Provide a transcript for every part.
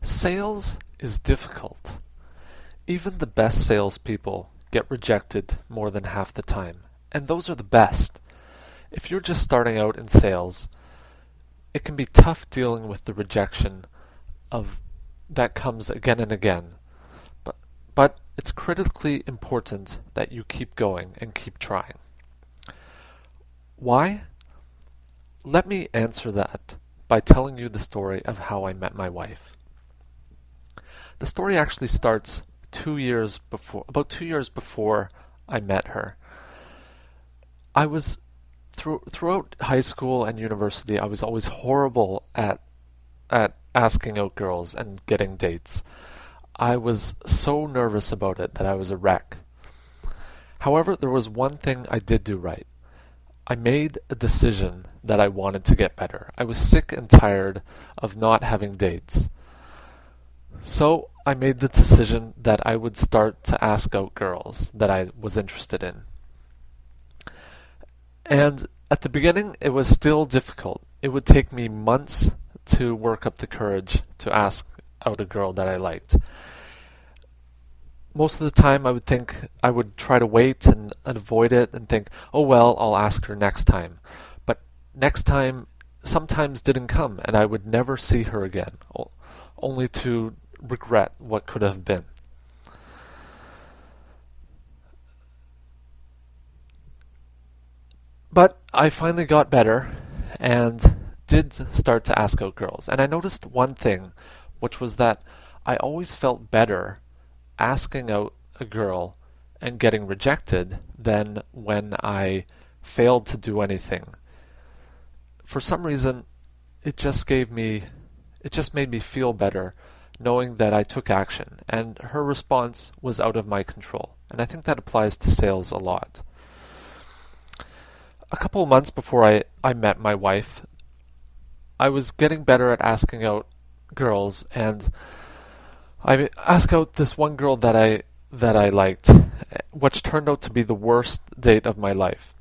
Sales is difficult. Even the best salespeople get rejected more than half the time, and those are the best. If you're just starting out in sales, it can be tough dealing with the rejection of that comes again and again. But but it's critically important that you keep going and keep trying. Why? Let me answer that by telling you the story of how I met my wife. The story actually starts about 2 years before I met her. I was throughout high school and university, I was always horrible at asking out girls and getting dates. I was so nervous about it that I was a wreck. However, there was one thing I did do right. I made a decision that I wanted to get better. I was sick and tired of not having dates. So I made the decision that I would start to ask out girls that I was interested in. And at the beginning, it was still difficult. It would take me months to work up the courage to ask out a girl that I liked. Most of the time, I would think I would try to wait and avoid it and think, oh well, I'll ask her next time. But next time sometimes didn't come, and I would never see her again, only to regret what could have been. But I finally got better and did start to ask out girls. And I noticed one thing, which was that I always felt better asking out a girl and getting rejected than when I failed to do anything. For some reason, it just made me feel better knowing that I took action, and her response was out of my control. And I think that applies to sales a lot. A couple of months before I met my wife, I was getting better at asking out girls, and I asked out this one girl that I liked, which turned out to be the worst date of my life.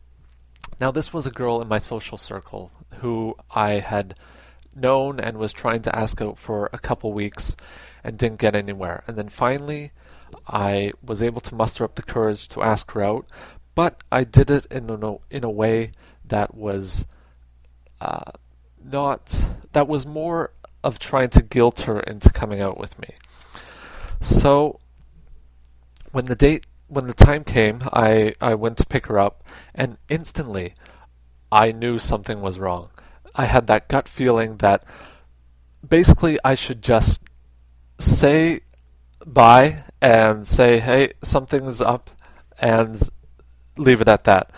Now, this was a girl in my social circle who I had known and was trying to ask out for a couple weeks and didn't get anywhere. And then finally, I was able to muster up the courage to ask her out, but I did it in a way that was that was more of trying to guilt her into coming out with me. So when the time came, I went to pick her up, and instantly I knew something was wrong. I had that gut feeling that basically I should just say bye and say, hey, something's up, and leave it at that.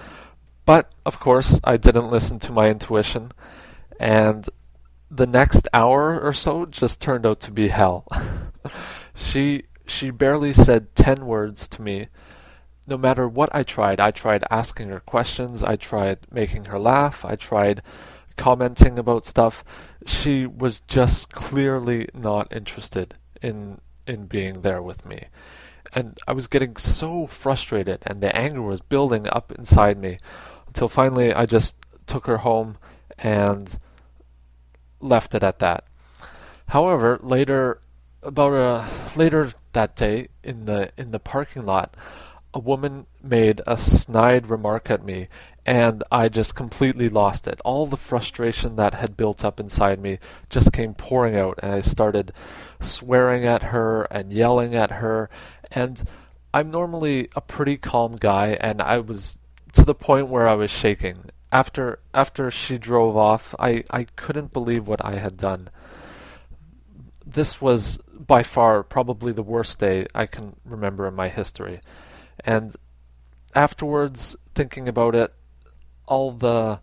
But, of course, I didn't listen to my intuition, and the next hour or so just turned out to be hell. She barely said 10 words to me. No matter what I tried asking her questions, I tried making her laugh, I tried commenting about stuff. She was just clearly not interested in being there with me. And I was getting so frustrated, and the anger was building up inside me until finally I just took her home and left it at that. However, later that day in the parking lot, a woman made a snide remark at me, and I just completely lost it. All the frustration that had built up inside me just came pouring out, and I started swearing at her and yelling at her. And I'm normally a pretty calm guy, and I was to the point where I was shaking. After she drove off, I couldn't believe what I had done. This was by far probably the worst day I can remember in my history. And afterwards, thinking about it, all the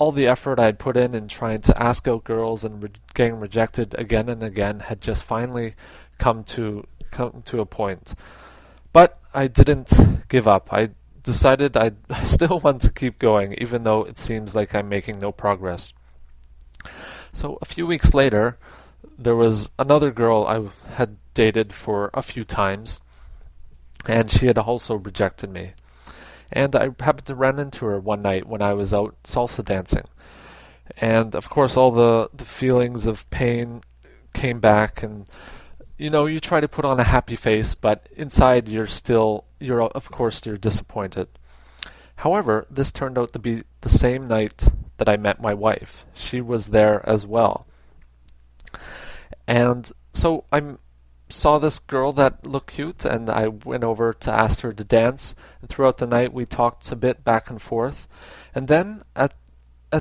effort I'd put in trying to ask out girls and getting rejected again and again had just finally come to a point. But I didn't give up. I decided I still want to keep going, even though it seems like I'm making no progress. So a few weeks later, there was another girl I had dated for a few times, and she had also rejected me. And I happened to run into her one night when I was out salsa dancing. And of course all the feelings of pain came back, and you try to put on a happy face, but inside of course you're disappointed. However, this turned out to be the same night that I met my wife. She was there as well. And so I saw this girl that looked cute, and I went over to ask her to dance. And throughout the night, we talked a bit back and forth. And then at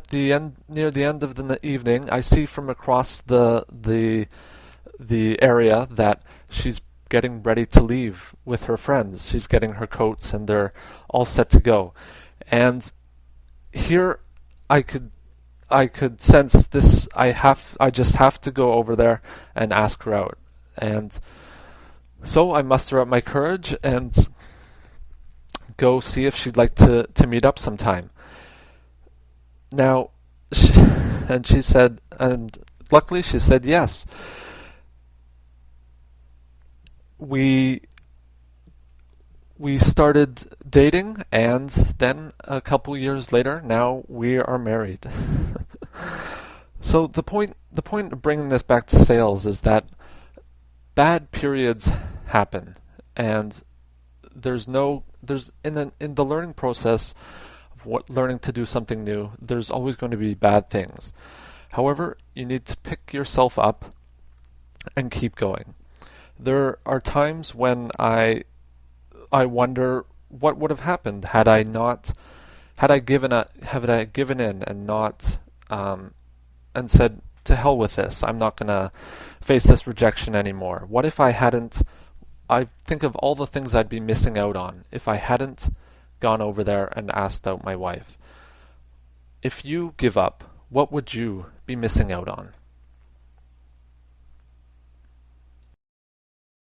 the end, near the end of the evening, I see from across the area that she's getting ready to leave with her friends. She's getting her coats, and they're all set to go. And here, I could sense this. I just have to go over there and ask her out. And so I muster up my courage and go see if she'd like to meet up sometime. Now, she said, and luckily she said yes. We started dating, and then a couple years later, now we are married. So the point of bringing this back to sales is that bad periods happen, and there's in the learning process of learning to do something new, there's always going to be bad things. However, you need to pick yourself up and keep going. There are times when I wonder what would have happened had I given in and not and said, to hell with this, I'm not gonna face this rejection anymore. What if I hadn't? I think of all the things I'd be missing out on if I hadn't gone over there and asked out my wife. If you give up, what would you be missing out on?